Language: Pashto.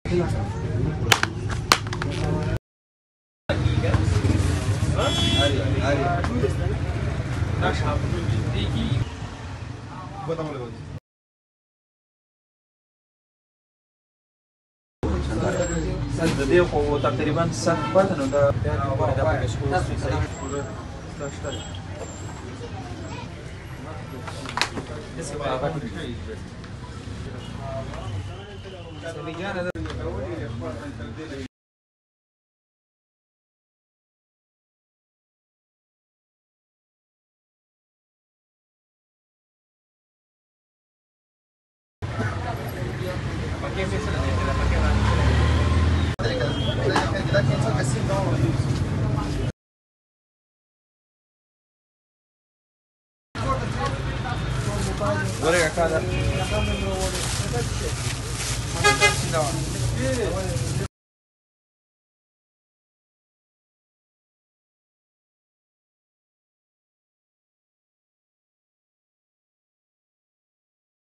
دې خو تقریبا سخت پاتې نو دا پکې سکول Boleh kakak dah.